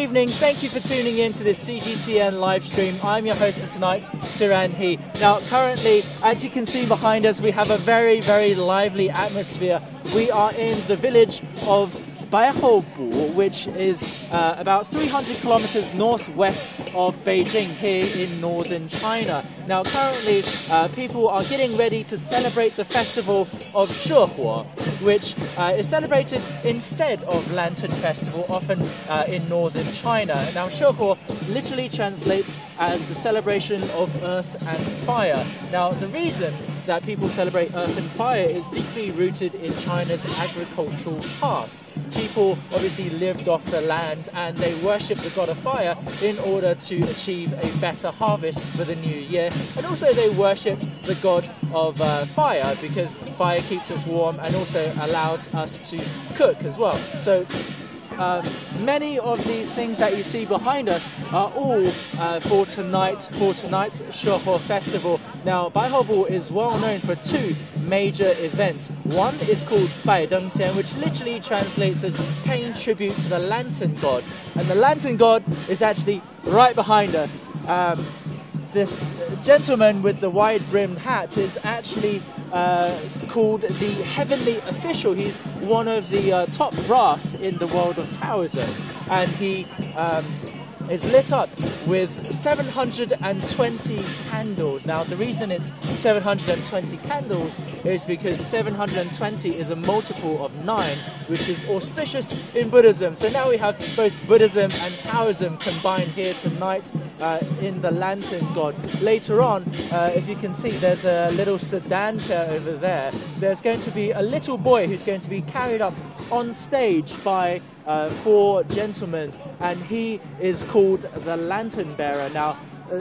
evening. Thank you for tuning in to this CGTN live stream. I'm your host for tonight, Tianran. Now, currently, as you can see behind us, we have a very, very lively atmosphere. We are in the village of Shehuo, which is about 300 kilometers northwest of Beijing here in northern China. Now currently people are getting ready to celebrate the festival of Shehuo, which is celebrated instead of Lantern Festival, often in northern China. Now Shehuo literally translates as the celebration of earth and fire. Now the reason that people celebrate earth and fire is deeply rooted in China's agricultural past. People obviously lived off the land and they worshipped the god of fire in order to achieve a better harvest for the new year. And also they worshipped the god of fire because fire keeps us warm and also allows us to cook as well. So many of these things that you see behind us are all for tonight's Shehuo festival. Now, Shehuo is well known for two major events. One is called Bai Deng Xian, which literally translates as paying tribute to the lantern god. And the lantern god is actually right behind us. This gentleman with the wide-brimmed hat is actually called the Heavenly Official. He's one of the top brass in the world of Taoism, and he is lit up with 720 candles. Now the reason it's 720 candles is because 720 is a multiple of 9, which is auspicious in Buddhism. So now we have both Buddhism and Taoism combined here tonight in the Lantern God. Later on, if you can see, there's a little sedan chair over there. There's going to be a little boy who's going to be carried up on stage by 4 gentlemen, and he is called the Lantern Bearer. Now,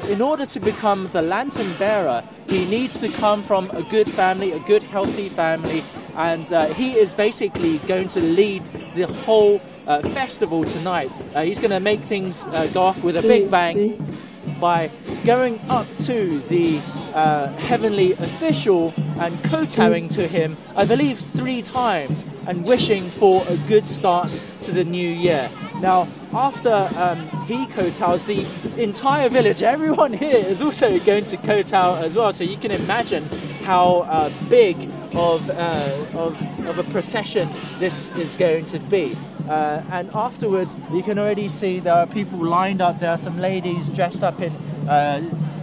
in order to become the Lantern Bearer, he needs to come from a good family, a good healthy family, and he is basically going to lead the whole festival tonight. He's going to make things go off with a big bang by going up to the Heavenly Official and kowtowing to him, I believe 3 times, and wishing for a good start to the new year. Now, after he kowtows, the entire village, everyone here is also going to kowtow as well. So you can imagine how big of a procession this is going to be. And afterwards, you can already see there are people lined up. There are some ladies dressed up in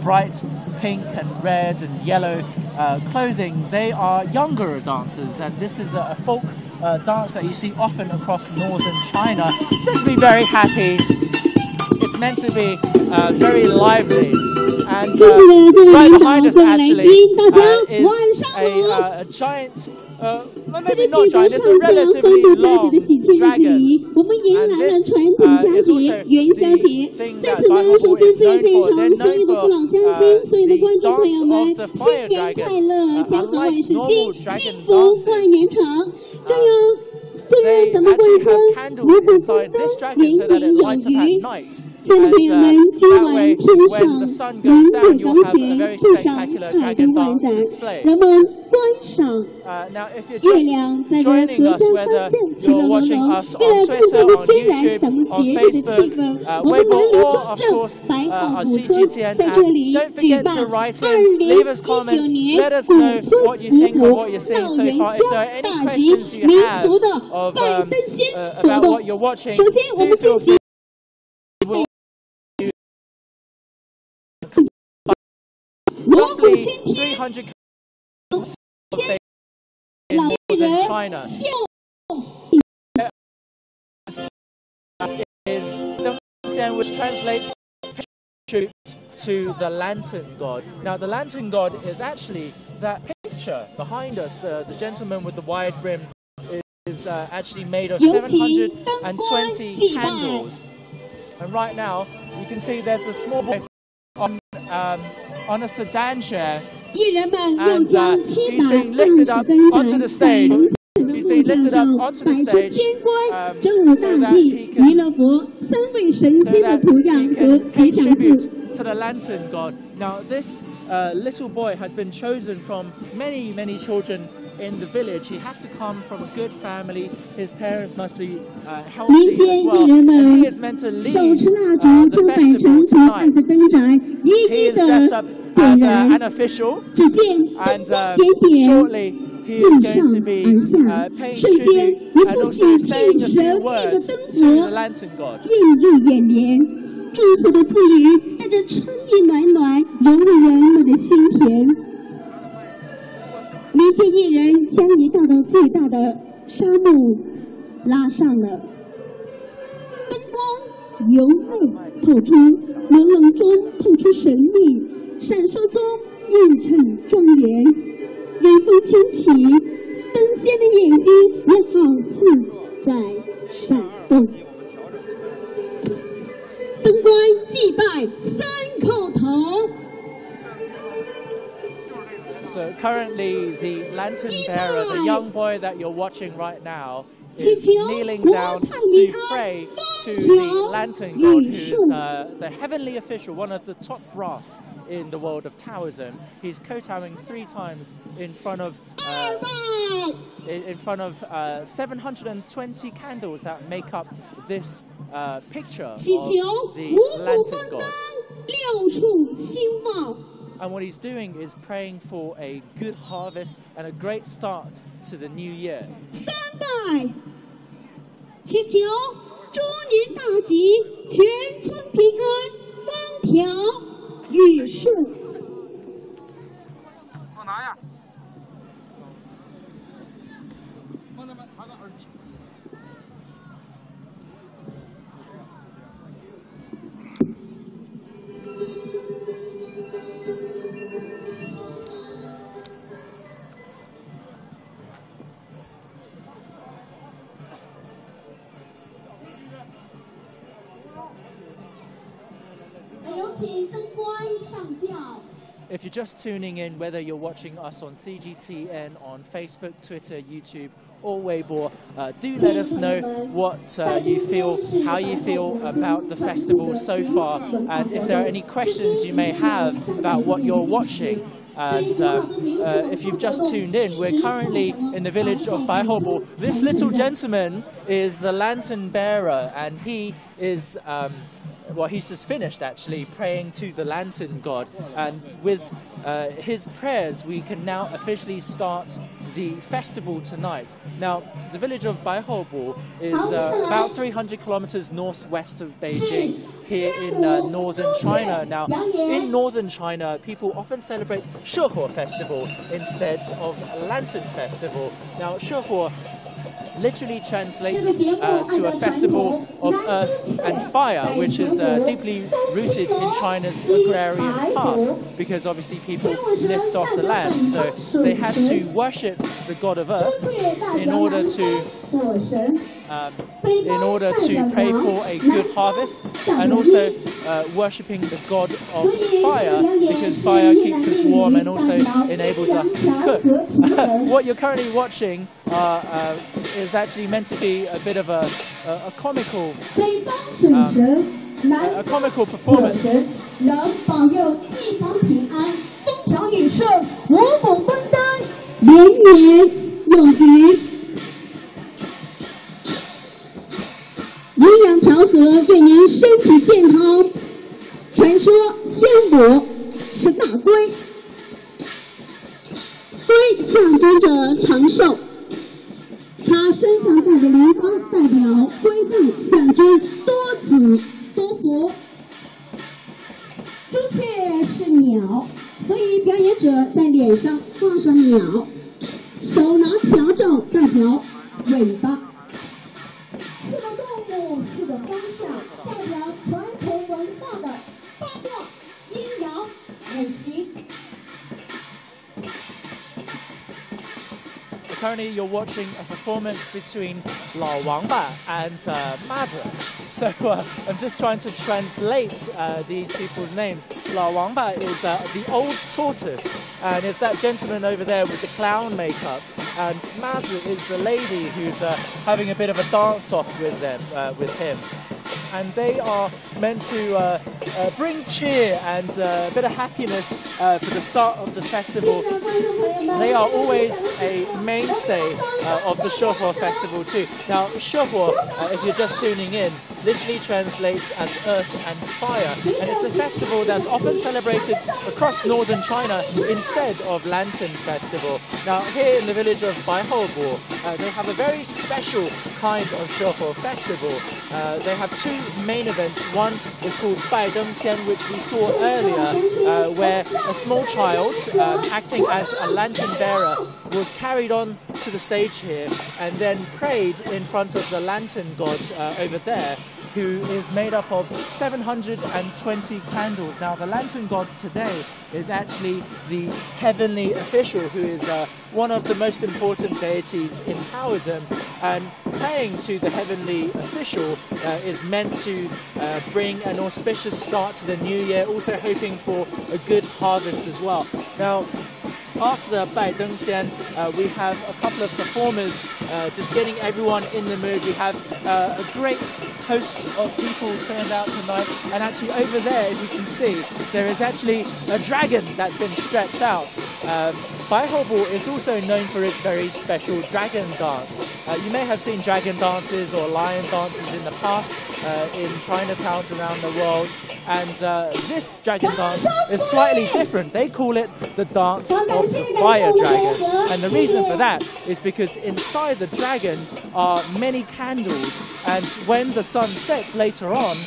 bright pink and red and yellow clothing. They are younger dancers, and this is a folk dance that you see often across northern China. It's meant to be very happy. It's meant to be very lively. And right behind us actually is a giant, well, maybe not giant, it's a relatively long dragon. And this is also the thing that Shehuo is known for. They're known for the dance of the fire dragon. Unlike normal dragon dances, they actually have candles inside this dragon so that it lights up at night. And that way, when the sun goes down, you'll have a very spectacular dragon dance display. Now, if you're just joining us, whether you're watching us on Twitter, on YouTube, on Facebook, Weibo, or of course our CGTN app, don't forget to write in, leave us comments, let us know what you think of what you're seeing so far. If there are any questions you have of, about what you're watching, do feel free. Roughly 300 kilometers in northern China. Is the Xian, which translates tribute to the lantern god. Now the lantern god is actually that picture behind us. The gentleman with the wide brim is actually made of 720 candles. And right now you can see there's a small boy on a sedan chair, and he's being lifted up onto the stage. He's being lifted up onto the stage so that he can pay tribute to the lantern god. Now this little boy has been chosen from many children in the village. He has to come from a good family. His parents must be healthy as well. And he is meant to lead the festival tonight. He is dressed up as an official, and shortly he is going to be paying tribute and also saying a few words to the Lantern God. 祝福的字语带着春意暖暖，融入人们的心田。民间艺人将一道道最大的纱幕拉上了，灯光由内透出，朦胧中透出神秘，闪烁中映衬庄严。微风轻起，灯仙的眼睛也好似在闪动。 灯光祭拜三叩头。 So currently, the lantern bearer, the young boy that you're watching right now, is kneeling down to pray to the lantern god, who's the heavenly official, one of the top brass in the world of Taoism. He's kowtowing 3 times in front of 720 candles that make up this picture of the lantern god. And what he's doing is praying for a good harvest and a great start to the new year. 3拜，祈求猪年大吉，全村平安，风调雨顺。往哪呀？往那边拿个耳机。 If you're just tuning in, whether you're watching us on CGTN, on Facebook, Twitter, YouTube, or Weibo, do let us know what you feel, how you feel about the festival so far, and if there are any questions you may have about what you're watching. And if you've just tuned in, we're currently in the village of Baihobo. This little gentleman is the lantern bearer, and he is well, he's just finished actually praying to the lantern god, and with his prayers we can now officially start the festival tonight. Now, the village of Baihobo is about 300 kilometers northwest of Beijing, here in northern China. Now, in northern China, people often celebrate Shehuo festival instead of Lantern festival. Now, Shehuo literally translates to a festival of earth and fire, which is deeply rooted in China's agrarian past, because obviously people lived off the land, so they had to worship the god of earth in order to pray for a good harvest, and also worshipping the god of fire, because fire keeps us warm and also enables us to cook. What you're currently watching is actually meant to be a bit of a comical performance. Currently, you're watching a performance between Lao Wangba and Mazi. So I'm just trying to translate these people's names. Lao Wangba is the old tortoise, and it's that gentleman over there with the clown makeup. And Mazi is the lady who's having a bit of a dance-off with him. and they are meant to bring cheer and a bit of happiness for the start of the festival. They are always a mainstay of the Shehuo festival too. Now, Shehuo, if you're just tuning in, literally translates as earth and fire, and it's a festival that's often celebrated across northern China instead of Lantern Festival. Now, here in the village of Baihobo, they have a very special kind of Shehuo festival. They have two main events. One is called Bai Deng Xian, which we saw earlier, where a small child acting as a lantern bearer was carried on to the stage here and then prayed in front of the lantern god over there, who is made up of 720 candles. Now, the lantern god today is actually the heavenly official, who is one of the most important deities in Taoism, and praying to the heavenly official is meant to bring an auspicious start to the new year, also hoping for a good harvest as well. Now, after Bai Deng Xian, we have a couple of performers just getting everyone in the mood. We have a great host of people turned out tonight, and actually over there, if you can see, there is actually a dragon that's been stretched out. Baihobo is also known for its very special dragon dance. You may have seen dragon dances or lion dances in the past in Chinatowns around the world, and this dragon dance is slightly different. They call it the dance of the fire dragon, and the reason for that is because inside the dragon are many candles, and when the sun sets later on,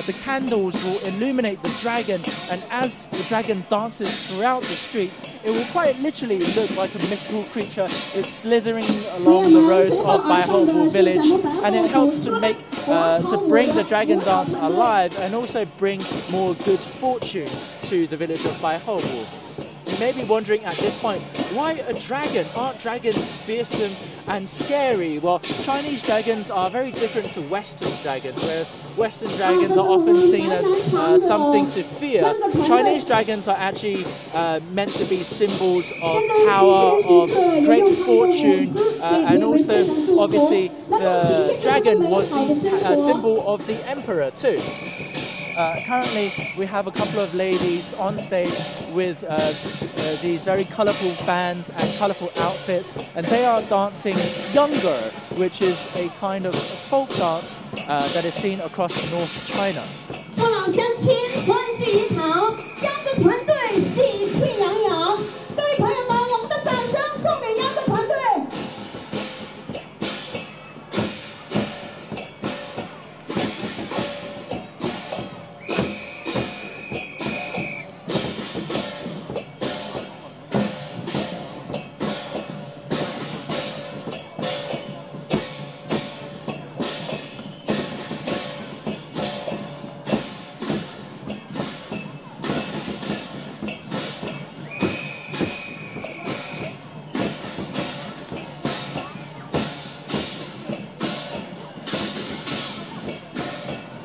the candles will illuminate the dragon, and as the dragon dances throughout the street, it will quite literally look like a mythical creature is slithering along the roads of Baihobo village, and it helps to make to bring the dragon dance alive and also bring more good fortune to the village of Baihobo. You may be wondering at this point, why a dragon? Aren't dragons fearsome and scary? Well, Chinese dragons are very different to Western dragons, whereas Western dragons are often seen as something to fear. Chinese dragons are actually meant to be symbols of power, of great fortune, and also, obviously, the dragon was the symbol of the emperor too. Currently, we have a couple of ladies on stage with these very colourful fans and colourful outfits, and they are dancing Younger, which is a kind of folk dance that is seen across North China. 父老乡亲，团聚一堂，秧歌团队喜气洋洋。各位朋友们，我们的掌声送给秧歌团队。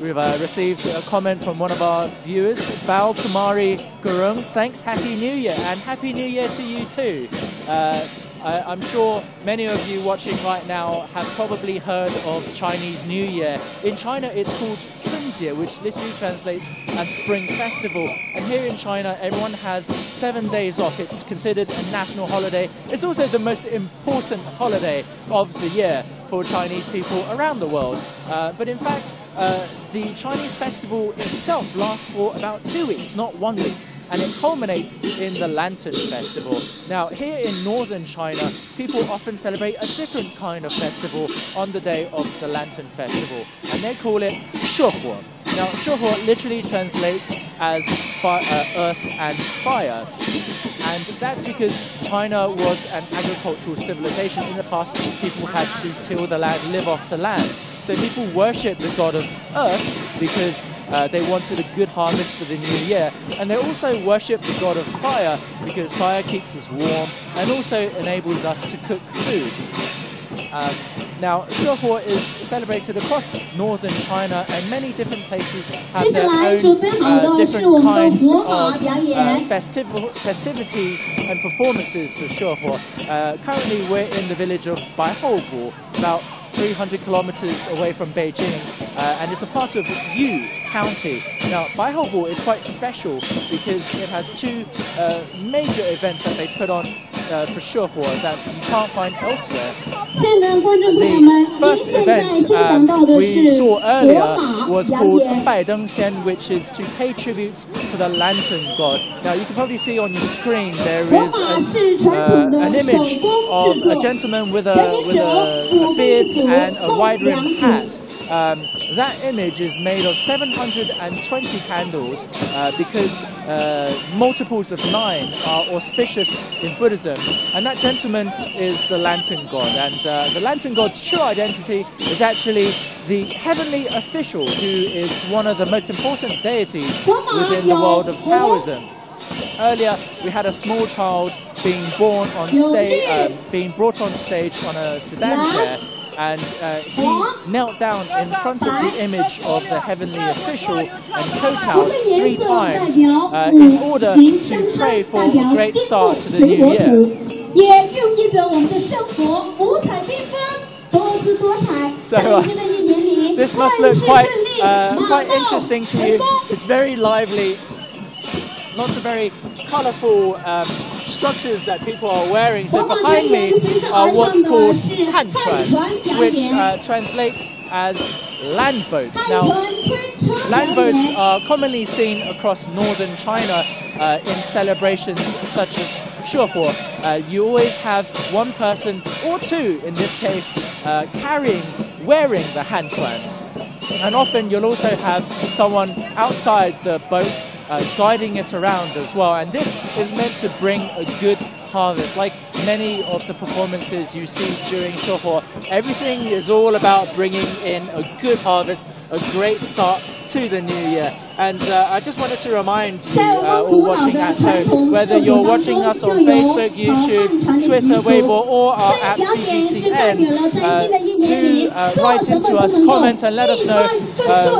We've received a comment from one of our viewers, Bao Kumari Gurung. Thanks, Happy New Year, and Happy New Year to you too. I'm sure many of you watching right now have probably heard of Chinese New Year. In China, it's called Chunjie, which literally translates as Spring Festival. And here in China, everyone has 7 days off. It's considered a national holiday. It's also the most important holiday of the year for Chinese people around the world. But in fact, the Chinese festival itself lasts for about 2 weeks, not 1 week, and it culminates in the Lantern Festival. Now, here in northern China, people often celebrate a different kind of festival on the day of the Lantern Festival, and they call it Shehuo. Now, Shehuo literally translates as earth and fire, and that's because China was an agricultural civilization. In the past, people had to till the land, live off the land. So people worship the god of earth because they wanted a good harvest for the new year. And they also worship the god of fire because fire keeps us warm and also enables us to cook food. Now, Shehuo is celebrated across northern China, and many different places have their own different kinds of festivities and performances for Shehuo. Currently, we're in the village of Baihobo, about 300 kilometers away from Beijing, and it's a part of Yu County. Now, Baihobo is quite special because it has two major events that they put on for Shehuo that you can't find elsewhere. The first event we saw earlier was called Baideng Xian, which is to pay tribute to the lantern god. Now, you can probably see on your screen there is an image of a gentleman with a beard and a wide-rimmed hat. That image is made of 720 candles because multiples of 9 are auspicious in Buddhism, and that gentleman is the lantern god. And the lantern god's true identity is actually the heavenly official, who is one of the most important deities within the world of Taoism. Earlier, we had a small child being brought on stage on a sedan chair, and he knelt down in front of the image of the heavenly official and kowtowed 3 times in order to pray for a great start to the new year. So this must look quite interesting to you. It's very lively. Lots of very colourful structures that people are wearing. So behind me are what's called Tianran, which translates as land boats. Now, land boats are commonly seen across northern China in celebrations such as Shehuo. You always have one person, or 2 in this case, wearing the Tianran. And often you'll also have someone outside the boat guiding it around as well. And this is meant to bring a good harvest. Like many of the performances you see during Shehuo, everything is all about bringing in a good harvest, a great start to the new year. And I just wanted to remind you all watching at home, whether you're watching us on Facebook, YouTube, Twitter, Weibo, or our app CGTN, do write into us, comment, and let us know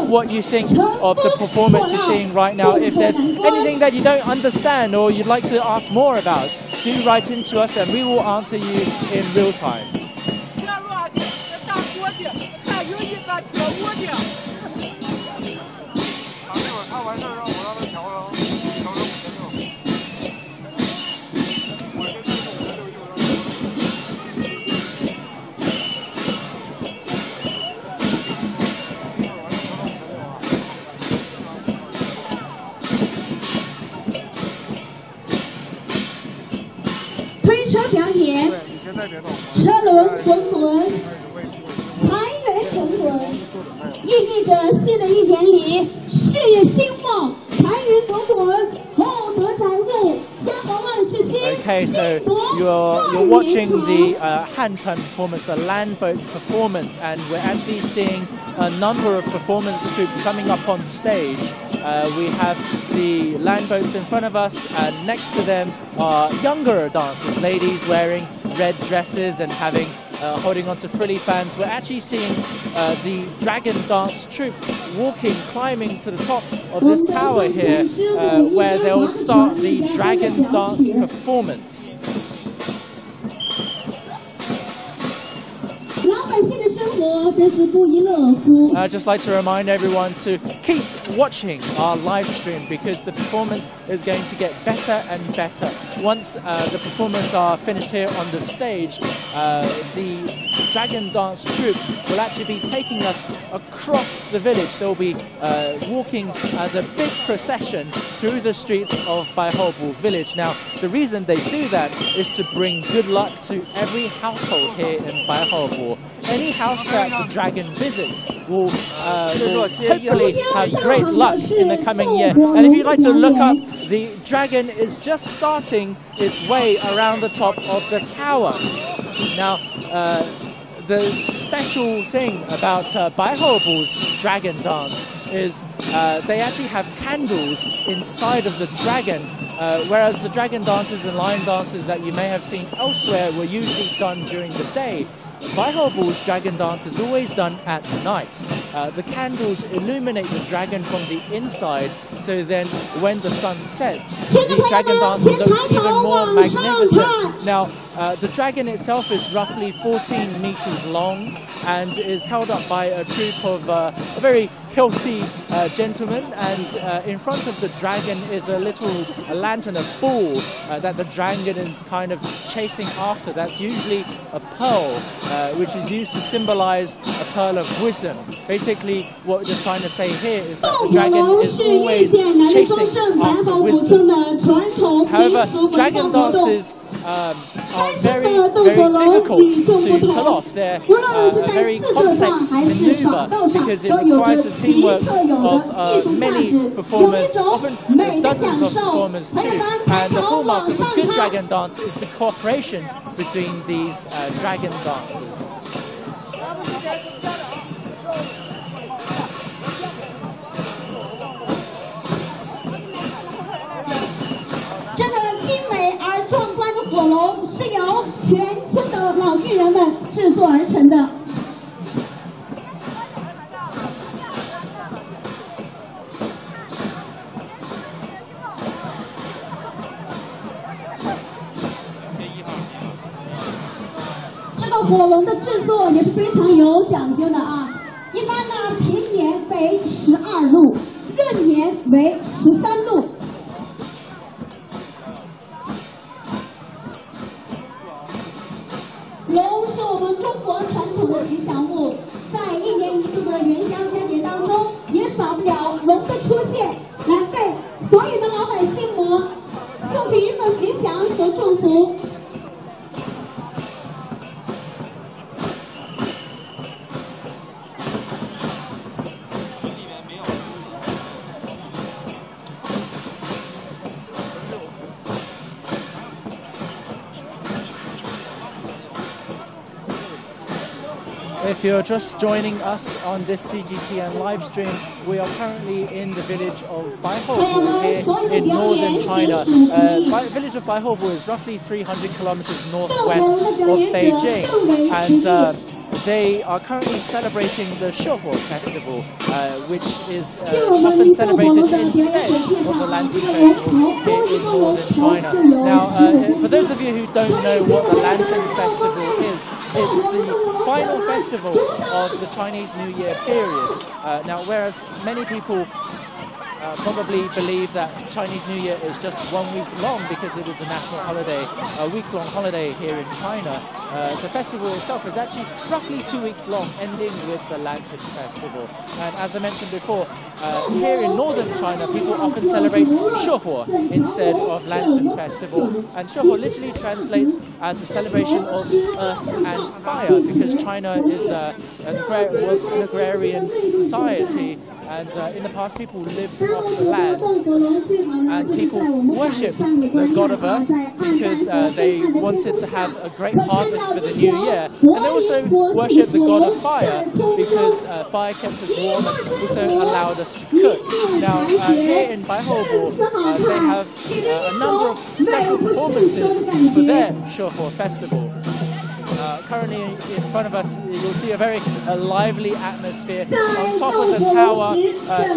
what you think of the performance you're seeing right now. If there's anything that you don't understand or you'd like to ask more about, do write into us and we will answer you in real time. Okay, so you're watching the Tianran performance, the land boats performance, and we're actually seeing a number of performance troops coming up on stage. We have the land boats in front of us, and next to them are younger dancers, ladies wearing red dresses and holding onto frilly fans. We're actually seeing the dragon dance troupe climbing to the top of this tower here, where they'll start the dragon dance performance. I'd just like to remind everyone to keep watching our live stream, because the performance is going to get better and better. Once the performers are finished here on the stage, the dragon dance troupe will actually be taking us across the village. They'll be walking as a big procession through the streets of Baihobo village. Now, the reason they do that is to bring good luck to every household here in Baihobo. Any house that the dragon visits will hopefully have great luck in the coming year. And if you'd like to look up, the dragon is just starting its way around the top of the tower. Now, the special thing about Baihobo's dragon dance is they actually have candles inside of the dragon, whereas the dragon dances and lion dances that you may have seen elsewhere were usually done during the day. Baihobo's dragon dance is always done at night. The candles illuminate the dragon from the inside, so then when the sun sets, the dragon dance will look even more magnificent. Now, The dragon itself is roughly 14 meters long and is held up by a troop of a very healthy gentlemen, and in front of the dragon is a lantern, a ball that the dragon is kind of chasing after. That's usually a pearl, which is used to symbolize a pearl of wisdom. Basically, what they're trying to say here is that the dragon is always chasing after wisdom. However, dragon dances are very, very difficult to pull off. They're a very complex maneuver because it requires the teamwork of many performers, often dozens of performers too. And the hallmark of a good dragon dance is the cooperation between these dragon dancers.火龙是由全村的老艺人们制作而成的。这个火龙的制作也是非常有讲究的啊。一般呢，平年为12路，闰年为13路。龙是我们中国传统的吉祥物，在一年一度的元宵佳节当中，也少不了龙的出现，来为所有的老百姓们送去一份吉祥和祝福。If you're just joining us on this CGTN live stream, we are currently in the village of Baihobu here in northern China. The village of Baihobu is roughly 300 kilometers northwest of Beijing, and they are currently celebrating the Shehuo festival, which is often celebrated instead of the Lantern Festival here in northern China. Now, for those of you who don't know what the Lantern Festival is, it's the final festival of the Chinese New Year period. Now, whereas many people probably believe that Chinese New Year is just 1 week long because it is a national holiday, a week-long holiday here in China. The festival itself is actually roughly 2 weeks long, ending with the Lantern Festival. And as I mentioned before, here in northern China, people often celebrate Shehuo instead of Lantern Festival. And Shehuo literally translates as a celebration of earth and fire, because China is was an agrarian society. And in the past, people lived off the land, and people worshipped the god of earth because they wanted to have a great harvest for the new year. And they also worshipped the god of fire because fire kept us warm and also allowed us to cook. Now, here in Baihobu, they have a number of special performances for their Shehuo festival. Currently in front of us, you'll see a very lively atmosphere. On top of the tower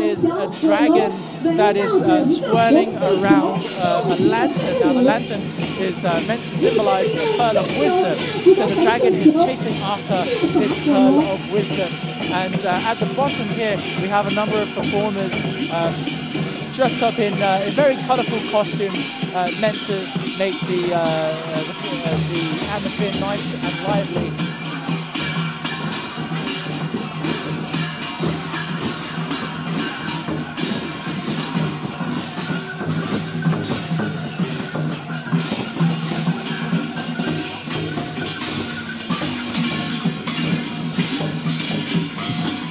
is a dragon that is twirling around a lantern. Now, the lantern is meant to symbolize the pearl of wisdom. So the dragon is chasing after this pearl of wisdom. And at the bottom here, we have a number of performers dressed up in very colourful costumes, meant to make the atmosphere nice and lively.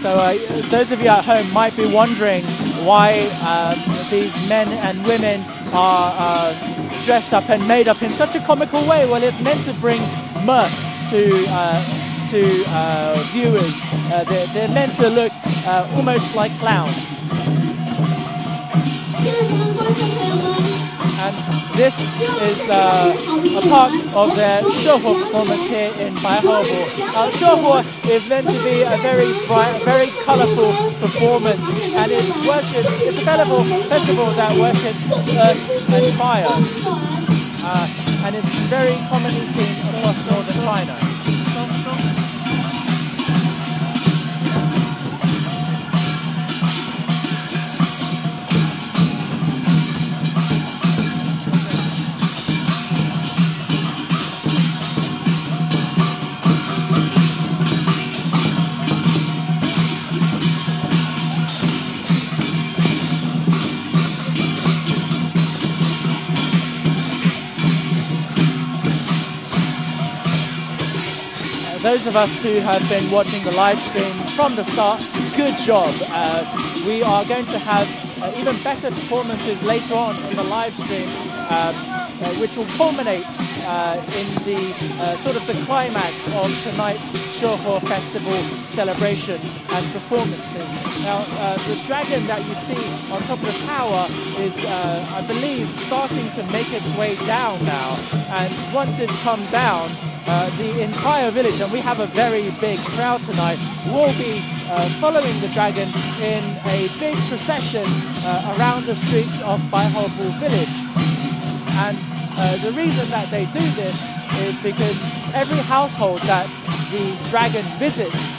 So those of you at home might be wondering why these men and women are dressed up and made up in such a comical way. Well, it's meant to bring mirth to viewers. They're meant to look almost like clowns. And this is a part of their Shehuo performance here in Baihobu. Shehuo is meant to be a very bright, very colourful performance, and it's a festival that worships earth and fire. and it's very commonly seen across northern China. Those of us who have been watching the live stream from the start, good job. We are going to have even better performances later on in the live stream, which will culminate in the sort of the climax of tonight's Shehuo Festival celebration and performances. Now, the dragon that you see on top of the tower is, I believe, starting to make its way down now. And once it's come down, the entire village, and we have a very big crowd tonight, will be following the dragon in a big procession around the streets of Baihobu village. And the reason that they do this is because every household that the dragon visits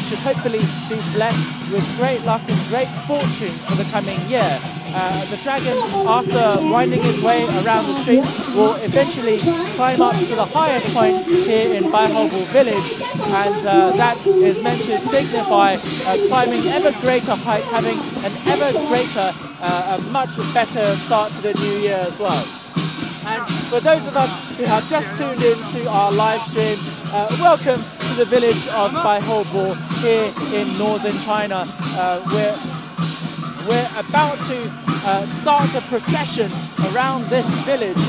should hopefully be blessed with great luck and great fortune for the coming year. The dragon, after winding his way around the streets, will eventually climb up to the highest point here in Baihobu village, and that is meant to signify climbing ever greater heights, having an ever greater, a much better start to the new year as well. And for those of us who have just tuned in to our live stream, welcome to the village of Baihobu here in northern China. We're about to start the procession around this village.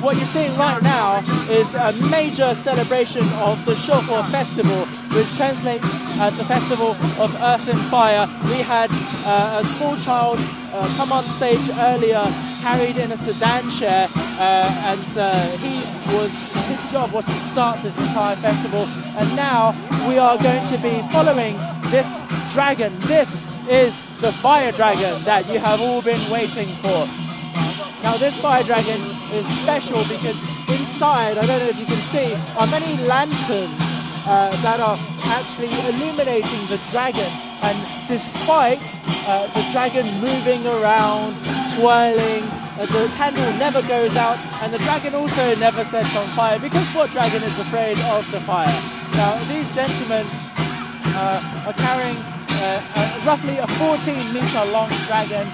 What you're seeing right now is a major celebration of the Shehuo Festival, which translates as the Festival of Earth and Fire. We had a small child come on stage earlier, carried in a sedan chair, and his job was to start this entire festival. And now we are going to be following this dragon. This is the fire dragon that you have all been waiting for. Now this fire dragon is special because inside, I don't know if you can see, are many lanterns that are actually illuminating the dragon. And despite the dragon moving around, twirling, the candle never goes out, and the dragon also never sets on fire, because what dragon is afraid of the fire? Now these gentlemen are carrying roughly a 14-meter long dragon.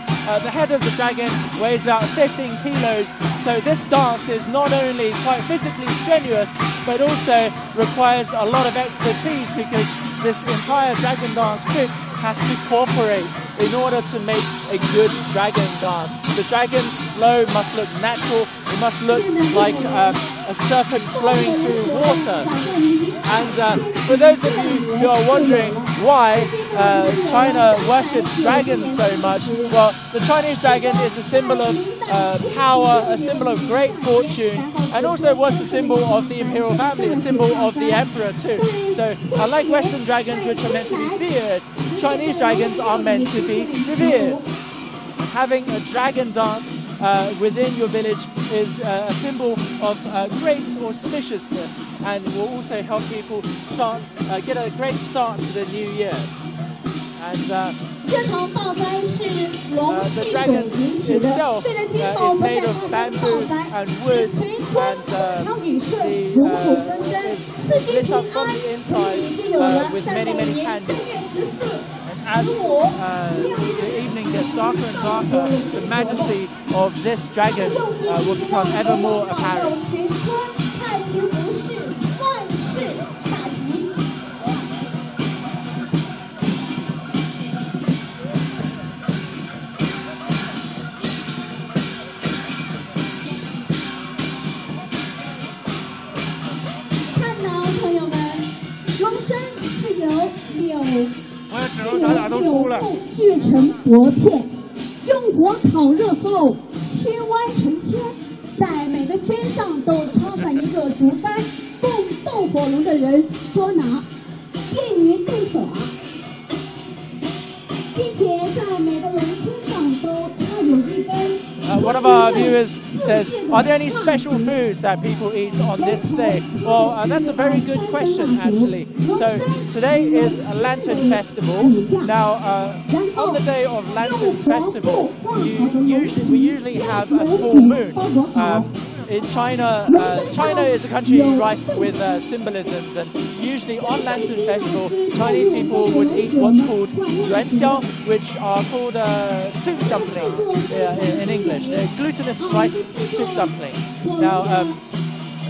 The head of the dragon weighs about 15 kilos, so this dance is not only quite physically strenuous, but also requires a lot of expertise, because this entire dragon dance trick has to cooperate in order to make a good dragon dance. The dragon's flow must look natural, it must look like a serpent flowing through water. And for those of you who are wondering why China worships dragons so much, well, the Chinese dragon is a symbol of power, a symbol of great fortune, and also was a symbol of the imperial family, a symbol of the emperor too. So unlike Western dragons, which are meant to be feared, Chinese dragons are meant to be revered. Having a dragon dance within your village is a symbol of great auspiciousness, and will also help people get a great start to the new year. And the dragon itself is made of bamboo and wood, and is lit up from the inside with many, many candles. As the evening gets darker and darker, the majesty of this dragon will become ever more apparent.我也只能咱俩都出来。锯成薄片，用火烤热后曲弯成圈，在每个圈上都插上一个竹竿，供斗火龙的人捉拿，便于对耍，并且在每个人圈上都插有一根。One of our viewers says, are there any special foods that people eat on this day? Well, that's a very good question, actually. So today is a Lantern Festival. Now, on the day of Lantern Festival, we usually have a full moon. In China, China is a country rife with symbolisms, and usually on Lantern Festival, Chinese people would eat what's called yuanxiao, which are called soup dumplings in English. They're glutinous rice soup dumplings. Now,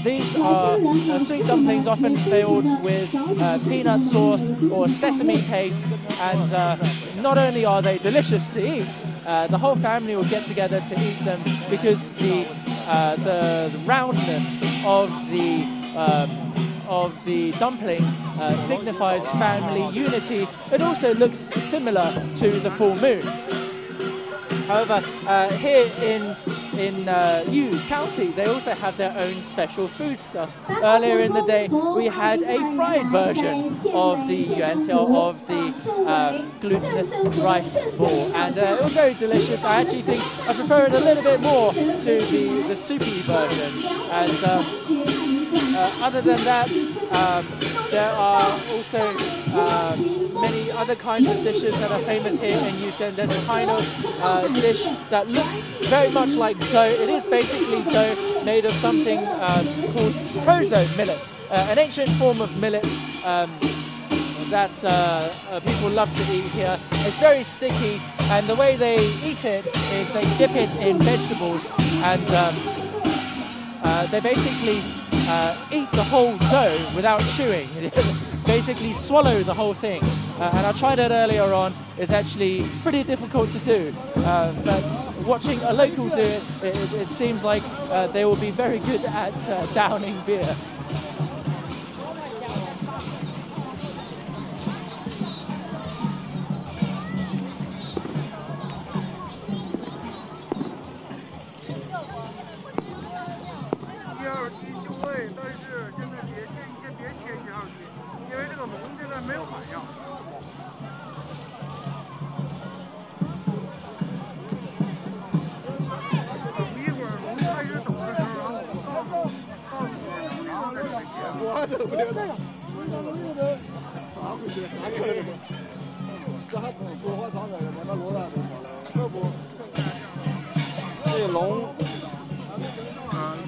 these are sweet dumplings often filled with peanut sauce or sesame paste, and not only are they delicious to eat, the whole family will get together to eat them because the roundness of the dumpling signifies family unity. It also looks similar to the full moon. However, here in Yu County, they also have their own special foodstuffs. Earlier in the day, we had a fried version of the yuanxiao, of the glutinous rice ball, and it was very delicious. I actually think I prefer it a little bit more to the soupy version. And other than that, there are also many other kinds of dishes that are famous here in Yusen. There's a kind of dish that looks very much like dough. It is basically dough made of something called proso millet, an ancient form of millet that people love to eat here. It's very sticky, and the way they eat it is they dip it in vegetables, and they basically eat the whole dough without chewing. Basically swallow the whole thing. And I tried it earlier on. It's actually pretty difficult to do. But watching a local do it, it seems like they will be very good at downing beer.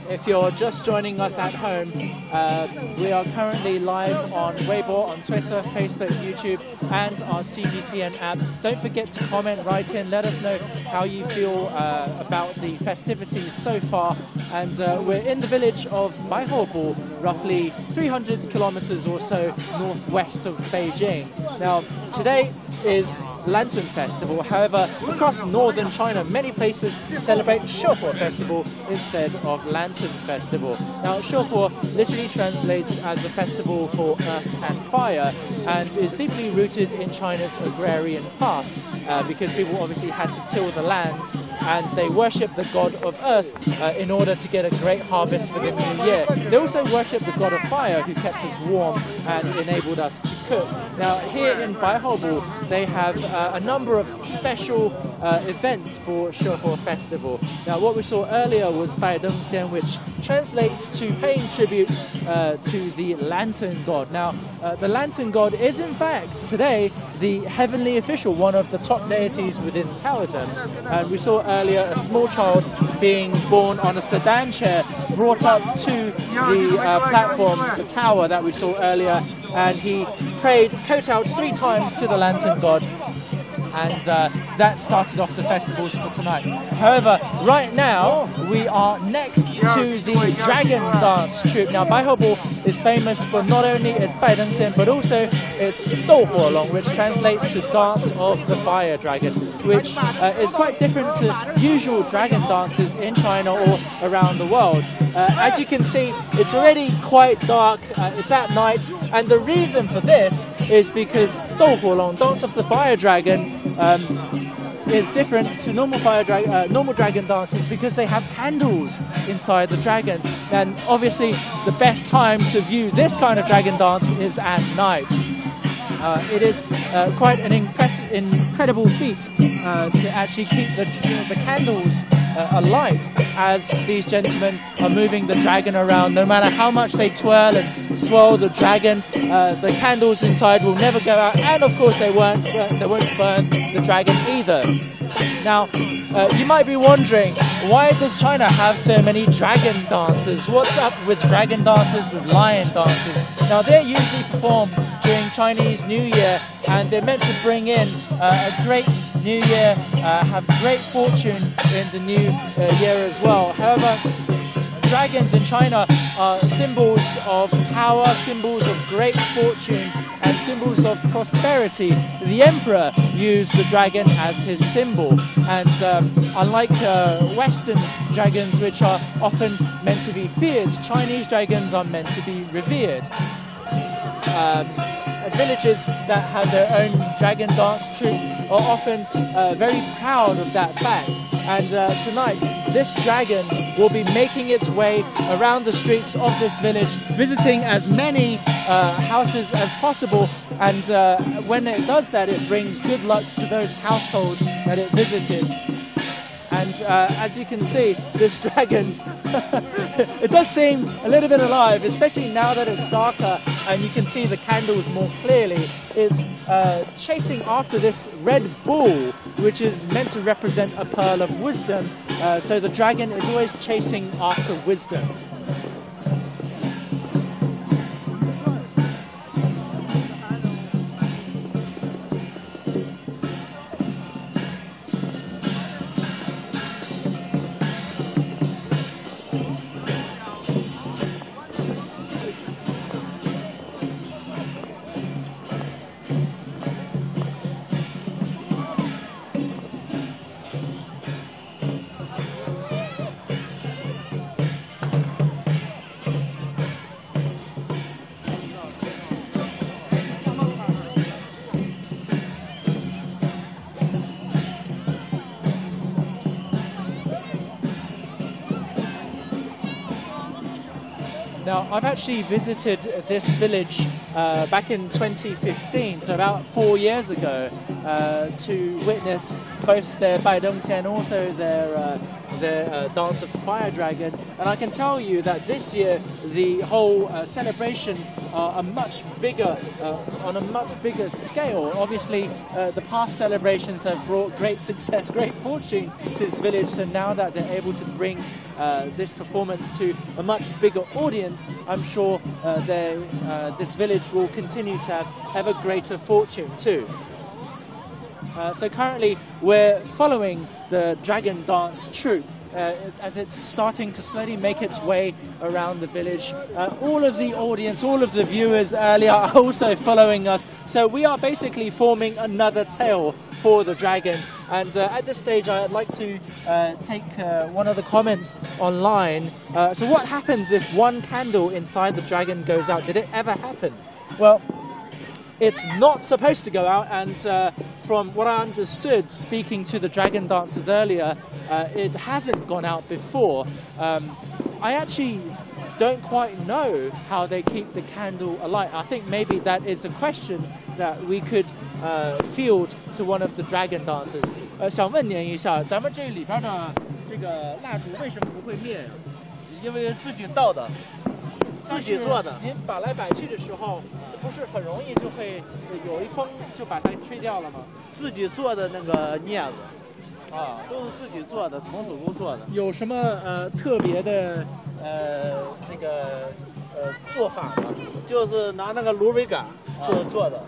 If you're just joining us at home, we are currently live on Weibo, on Twitter, Facebook, YouTube, and our CGTN app. Don't forget to comment, write in, let us know how you feel about the festivities so far. And we're in the village of Baihobu, roughly 300 kilometers or so northwest of Beijing. Now, today is Lantern Festival. However, across northern China, many places celebrate Shehuo Festival instead of Lantern Festival. Now, Shehuo literally translates as a festival for earth and fire, and is deeply rooted in China's agrarian past, because people obviously had to till the land, and they worship the god of earth in order to get a great harvest for the new year. They also worship the god of fire, who kept us warm and enabled us to cook. Now, here in Baihobu, they have a number of special events for Shehuo Festival. Now, what we saw earlier was Bai Deng Xian, which translates to paying tribute to the lantern god. Now, the lantern god is in fact today the heavenly official, one of the top deities within Taoism. And we saw earlier a small child being born on a sedan chair, brought up to the platform, the tower that we saw earlier, and he prayed kowtow 3 times to the lantern god. And that started off the festivals for tonight. However, right now we are next to the dragon dance troupe. Now, Baihobu is famous for not only its Bai Deng Xian, but also its Dou Huolong, which translates to Dance of the Fire Dragon, which is quite different to usual dragon dances in China or around the world. As you can see, it's already quite dark. It's at night, and the reason for this is because Dou Huolong, Dance of the Fire Dragon, is different to normal dragon dances because they have candles inside the dragon. And obviously the best time to view this kind of dragon dance is at night. It is quite an incredible feat to actually keep the candles alight as these gentlemen are moving the dragon around. No matter how much they twirl and swirl the dragon, the candles inside will never go out, and of course they won't burn the dragon either. Now, you might be wondering, why does China have so many dragon dances? What's up with dragon dances, with lion dances? Now, they're usually performed during Chinese New Year, and they're meant to bring in a great New Year, have great fortune in the new year as well. However, dragons in China are symbols of power, symbols of great fortune, and symbols of prosperity. The emperor used the dragon as his symbol, and unlike Western dragons, which are often meant to be feared, Chinese dragons are meant to be revered. Villages that have their own dragon dance troops are often very proud of that fact. And tonight, this dragon will be making its way around the streets of this village, visiting as many houses as possible. And when it does that, it brings good luck to those households that it visited. And as you can see, this dragon, it does seem a little bit alive, especially now that it's darker and you can see the candles more clearly. It's chasing after this red bull, which is meant to represent a pearl of wisdom. So the dragon is always chasing after wisdom. Now, I've actually visited this village back in 2015, so about 4 years ago, to witness both their Baidongxian and also their dance of the fire dragon. And I can tell you that this year the whole celebration on a much bigger scale. Obviously, the past celebrations have brought great success, great fortune to this village. So now that they're able to bring this performance to a much bigger audience, I'm sure this village will continue to have a greater fortune too. So currently we're following the dragon dance troupe as it's starting to slowly make its way around the village. All of the audience, all of the viewers earlier are also following us. So we are basically forming another tale for the dragon. And at this stage, I'd like to take one of the comments online. So what happens if one candle inside the dragon goes out? Did it ever happen? Well, it's not supposed to go out, and from what I understood, speaking to the dragon dancers earlier, it hasn't gone out before. I actually don't quite know how they keep the candle alight. I think maybe that is a question that we could field to one of the dragon dancers. 想问您一下，咱们这里边的这个蜡烛为什么不会灭呀？因为自己倒的。 自己做的，您摆来摆去的时候，不是很容易就会有一风就把它吹掉了吗？自己做的那个镊子，啊，都是自己做的，从手工做的。有什么特别的那个做法吗？就是拿那个芦苇杆做的，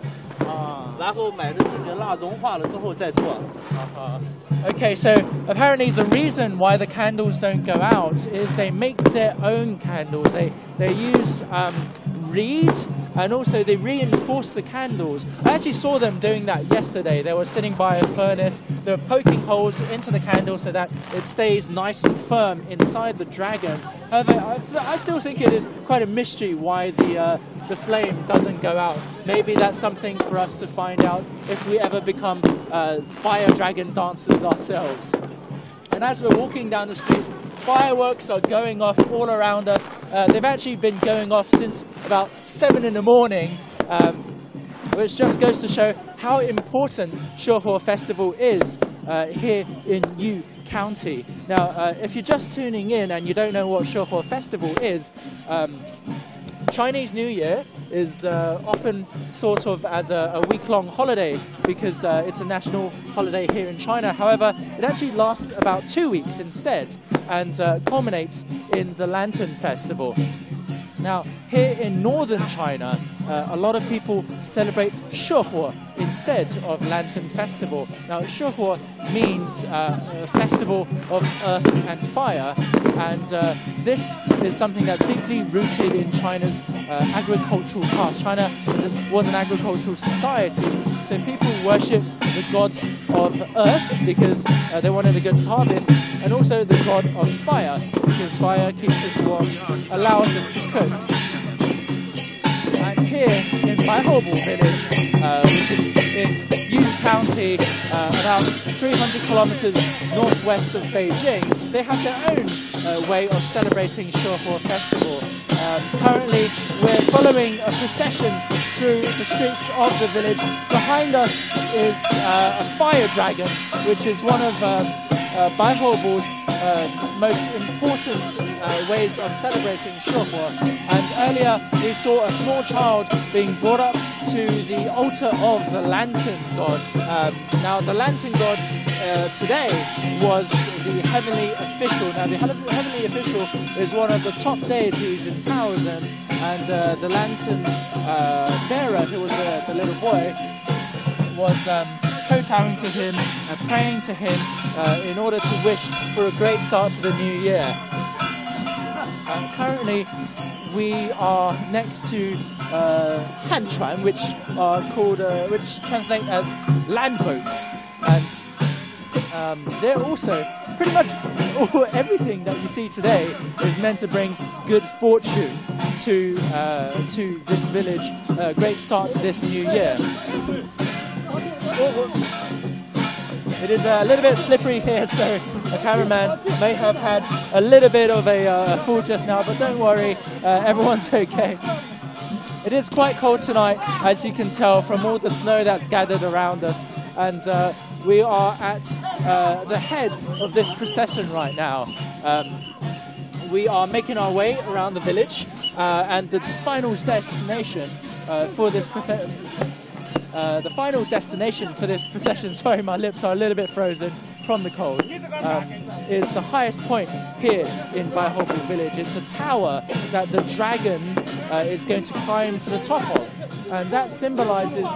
啊，然后买的自己的蜡融化了之后再做。Okay, so apparently the reason why the candles don't go out is they make their own candles. They use reed, and also they reinforce the candles. I actually saw them doing that yesterday. They were sitting by a furnace. They were poking holes into the candle so that it stays nice and firm inside the dragon. However, I still think it is quite a mystery why the flame doesn't go out. Maybe that's something for us to find out if we ever become fire dragon dancers ourselves. And as we're walking down the street, fireworks are going off all around us. They've actually been going off since about 7 in the morning, which just goes to show how important Shehuo Festival is here in County. Now, if you're just tuning in and you don't know what Shehuo Festival is, Chinese New Year is often thought of as a week-long holiday because it's a national holiday here in China. However, it actually lasts about 2 weeks instead and culminates in the Lantern Festival. Now, here in northern China, a lot of people celebrate Shehuo instead of Lantern Festival. Now, Shehuo means festival of earth and fire, and this is something that's deeply rooted in China's agricultural past. China was an agricultural society, so people worship the gods of earth because they wanted a good harvest, and also the god of fire because fire keeps us warm, allows us to cook. And here in Baihobu village, which is in Yu County, about 300 kilometers northwest of Beijing, they have their own way of celebrating Shehuo Festival. Currently, we're following a procession through the streets of the village. Behind us is a fire dragon, which is one of Baihobu's most important ways of celebrating Shehuo. And earlier we saw a small child being brought up to the altar of the Lantern God. Now the Lantern God today was the heavenly official. Now the heavenly official is one of the top deities in Taoism, and the Lantern bearer, who was the little boy, was kowtowing to him and praying to him in order to wish for a great start to the new year. Currently, we are next to Hanchuan, which are called, which translate as land boats, and they're also pretty much everything that you see today is meant to bring good fortune to this village. A great start to this new year. It is a little bit slippery here, so the cameraman may have had a little bit of a fall just now, but don't worry, everyone's okay. It is quite cold tonight, as you can tell from all the snow that's gathered around us, and we are at the head of this procession right now. We are making our way around the village, and the final destination for this procession, sorry, my lips are a little bit frozen from the cold, is the highest point here in Baihobu village. It's a tower that the dragon is going to climb to the top of, and that symbolizes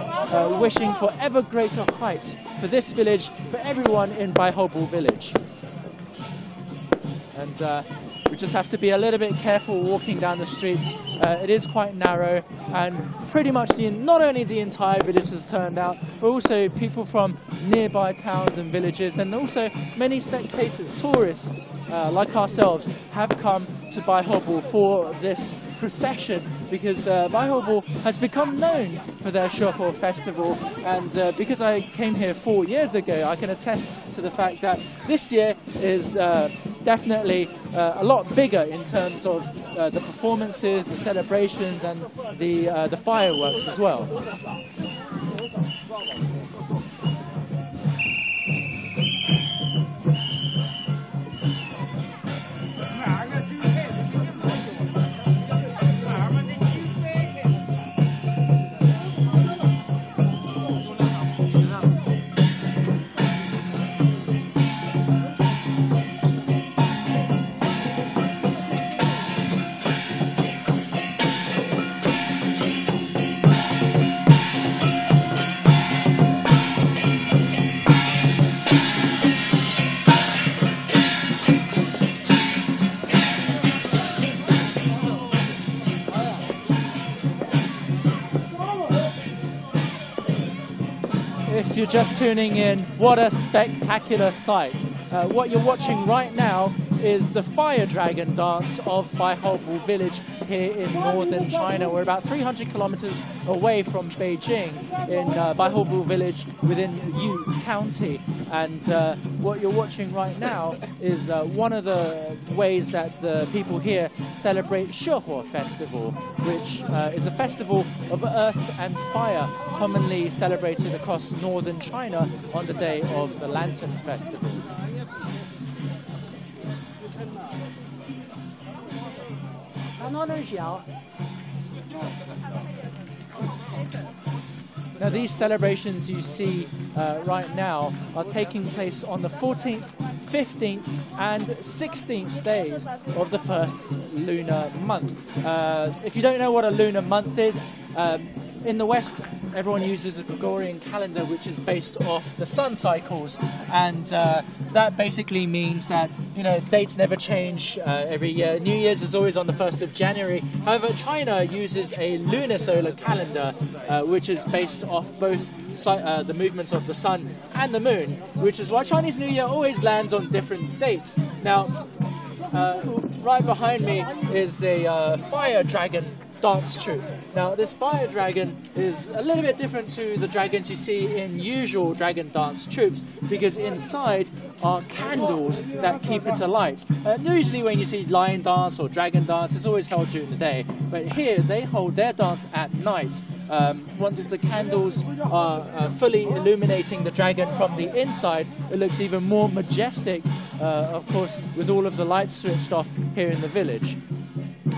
wishing for ever greater heights for this village, for everyone in Baihobu village. And we just have to be a little bit careful walking down the streets. It is quite narrow, and pretty much not only the entire village has turned out, but also people from nearby towns and villages, and also many spectators, tourists like ourselves, have come to Baihobu for this procession, because Baihobu has become known for their Shehuo festival, and because I came here 4 years ago, I can attest to the fact that this year is definitely a lot bigger in terms of the performances, the celebrations, and the fireworks as well. If you're just tuning in, what a spectacular sight. What you're watching right now is the fire dragon dance of Baihobu village here in northern China. We're about 300 kilometers away from Beijing in Baihobu village within Yu County. And what you're watching right now is one of the ways that the people here celebrate Shehuo Festival, which is a festival of earth and fire commonly celebrated across northern China on the day of the Lantern Festival. Now these celebrations you see right now are taking place on the 14th, 15th and 16th days of the first lunar month. If you don't know what a lunar month is, in the West everyone uses a Gregorian calendar which is based off the sun cycles, and that basically means that, you know, dates never change every year. New Year's is always on the 1st of January. However, China uses a lunar solar calendar which is based off both the movements of the sun and the moon, which is why Chinese New Year always lands on different dates. Now, right behind me is a fire dragon dance troupe. Now this fire dragon is a little bit different to the dragons you see in usual dragon dance troupes, because inside are candles that keep it alight. Usually when you see lion dance or dragon dance, it's always held during the day, but here they hold their dance at night. Once the candles are fully illuminating the dragon from the inside, it looks even more majestic, of course, with all of the lights switched off here in the village.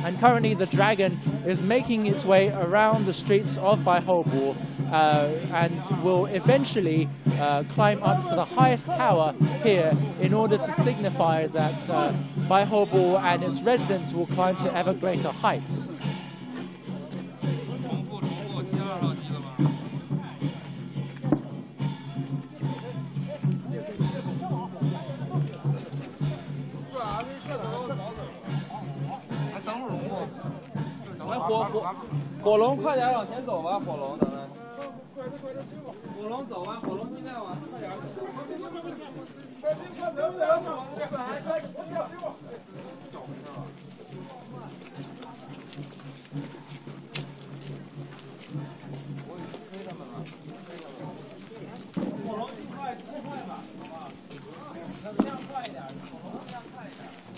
And currently the dragon is making its way around the streets of Baihobo and will eventually climb up to the highest tower here in order to signify that Baihobo and its residents will climb to ever greater heights.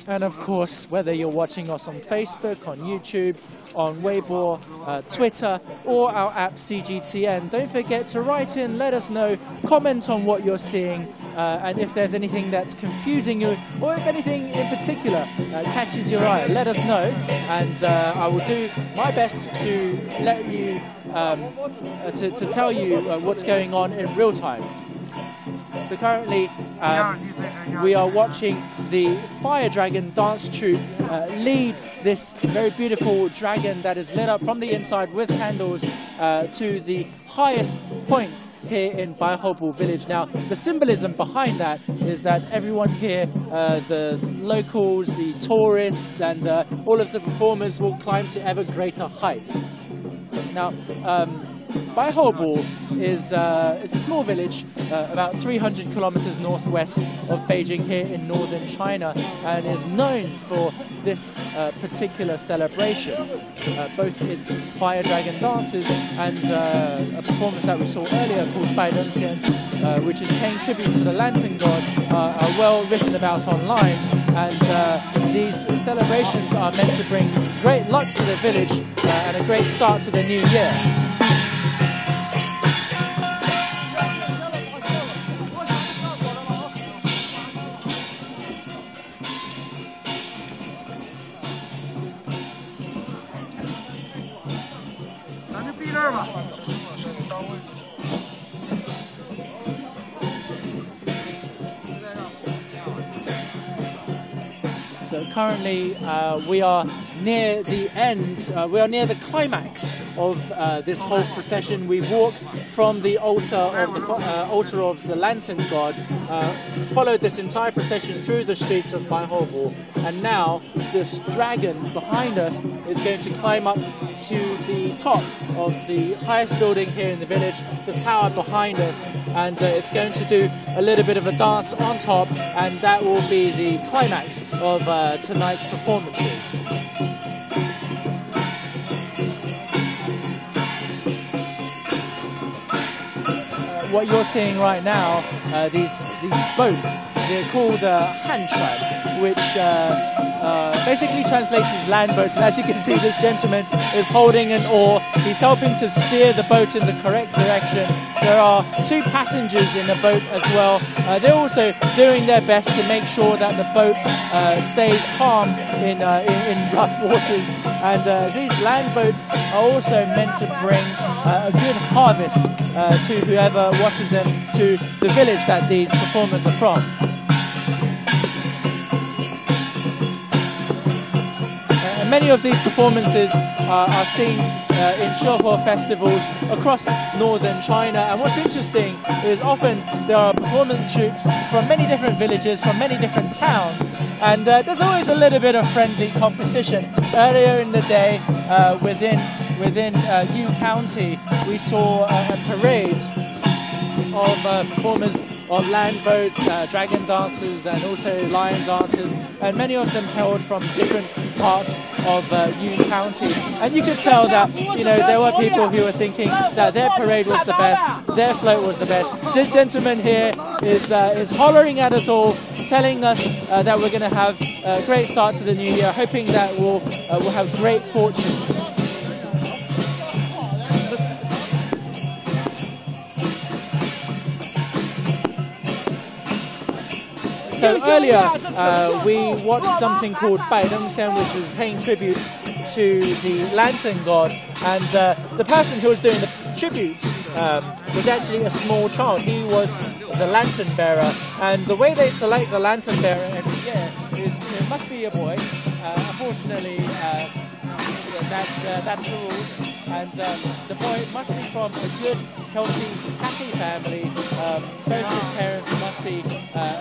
And of course, whether you're watching us on Facebook, on YouTube, on Weibo, Twitter, or our app CGTN, don't forget to write in, let us know, comment on what you're seeing, and if there's anything that's confusing you, or if anything in particular catches your eye, let us know, and I will do my best to let you, to tell you what's going on in real time. So currently we are watching the Fire Dragon dance troupe lead this very beautiful dragon that is lit up from the inside with candles to the highest point here in Baihobo village. Now, the symbolism behind that is that everyone here, the locals, the tourists, and all of the performers will climb to ever greater heights. Now, Baihobo is a small village about 300 kilometers northwest of Beijing here in northern China, and is known for this particular celebration. Both its fire dragon dances and a performance that we saw earlier called Bai Deng Tian, which is paying tribute to the lantern god, are well written about online, and these celebrations are meant to bring great luck to the village and a great start to the new year. So currently we are near the end, we are near the climax of this whole procession. We've walked from the altar of the lantern god, followed this entire procession through the streets of Baihobo, and now this dragon behind us is going to climb up to the top of the highest building here in the village, the tower behind us, and it's going to do a little bit of a dance on top, and that will be the climax of tonight's performances. What you're seeing right now, these boats, they're called Hanchuan, which basically translates as land boats. And as you can see, this gentleman is holding an oar. He's helping to steer the boat in the correct direction. There are 2 passengers in the boat as well. They're also doing their best to make sure that the boat stays calm in rough waters. And these land boats are also meant to bring a good harvest to whoever watches them to the village that these performers are from. And many of these performances are seen in Shehuo festivals across northern China. And what's interesting is often there are performance troops from many different villages, from many different towns, and there's always a little bit of friendly competition. Earlier in the day, within Yu County, we saw a parade of performers of land boats, dragon dancers, and also lion dancers, and many of them hailed from different parts of Yu County. And you could tell that, you know, there were people who were thinking that their parade was the best, their float was the best. This gentleman here is hollering at us all, telling us that we're going to have a great start to the new year, hoping that we'll have great fortune. So earlier we watched something called Bai Dongxian, which was paying tribute to the lantern god, and the person who was doing the tribute was actually a small child. He was the lantern bearer, and the way they select the lantern bearer every year is it must be a boy. Unfortunately, that's the rules. And the boy must be from a good, healthy, happy family. Both his parents must be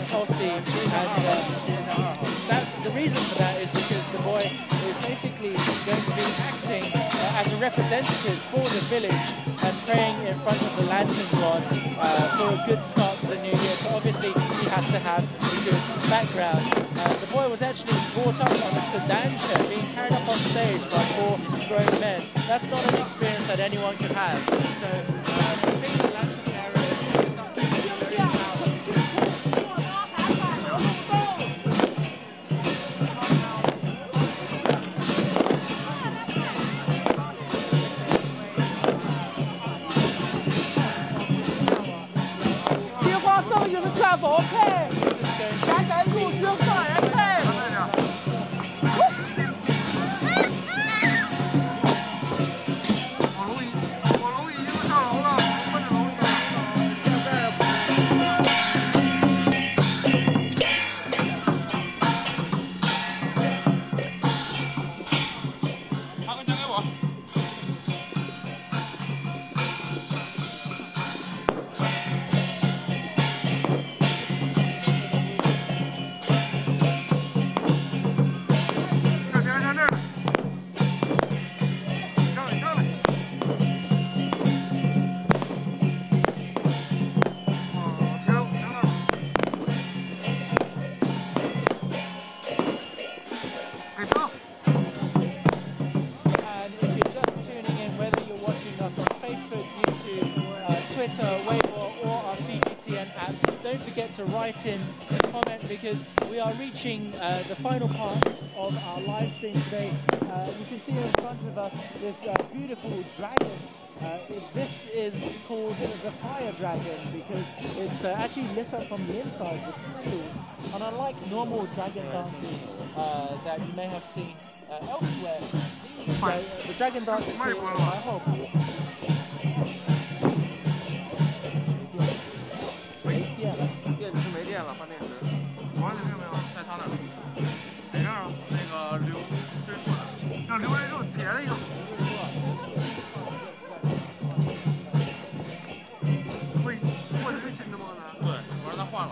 healthy, and the reason for that is because the boy is basically going to be acting as a representative for the village and praying in front of the lantern god for a good start to the new year. So obviously he has to have a good background. The boy was actually brought up on a sedan chair, being carried up on stage by 4 grown men. That's not an experience that anyone could have. So being the lantern bearer is something to be very proud of. 菊花剩下的全部配，现在入学上也配。我龙已经上楼了，我奔着楼去了。把根交给我。 Don't forget to write in a comment because we are reaching the final part of our live stream today. You can see in front of us this beautiful dragon. This is called the fire dragon because it's actually lit up from the inside with candles. And unlike normal dragon dances that you may have seen elsewhere, the dragon dances here in Shehuo. 电池没电了，换电池。我说你有没有在他那儿？哪样啊？那个刘追出来，让刘瑞柱截了一个。会是新的吗？对，我让他换了。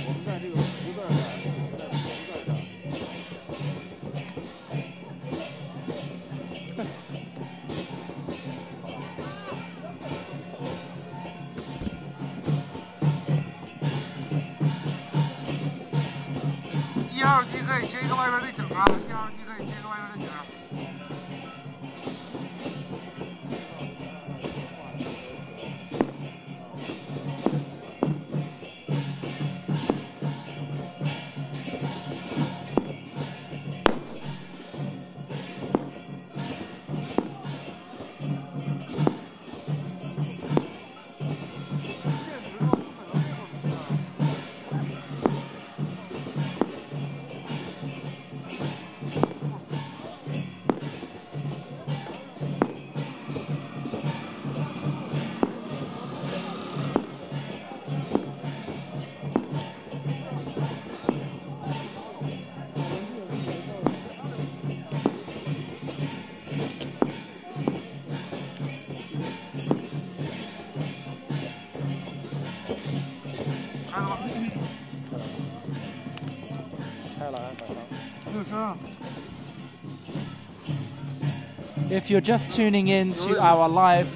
我们在这个福字上，在福字上。 1号机可以切一个外边的景啊，1号机可以切一个外边的景。If you're just tuning in to our live,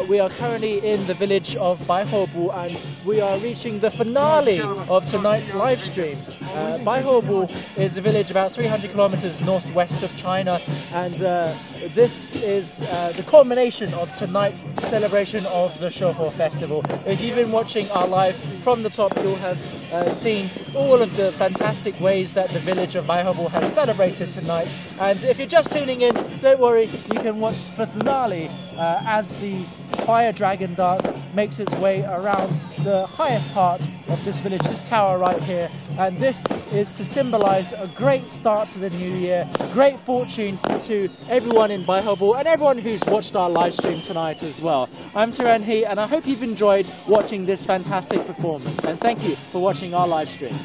we are currently in the village of Baihobu and we are reaching the finale of tonight's live stream. Baihobu is a village about 300 kilometers northwest of China, and this is the culmination of tonight's celebration of the Shehuo festival. If you've been watching our live from the top, you'll have seen all of the fantastic ways that the village of Baihobu has celebrated tonight. And if you're just tuning in, don't worry, you can watch the finale as the fire dragon dance makes its way around the highest part of this village, this tower right here. And this is to symbolize a great start to the new year, great fortune to everyone in Baihobu and everyone who's watched our live stream tonight as well. I'm Tianran, and I hope you've enjoyed watching this fantastic performance. And thank you for watching our live stream.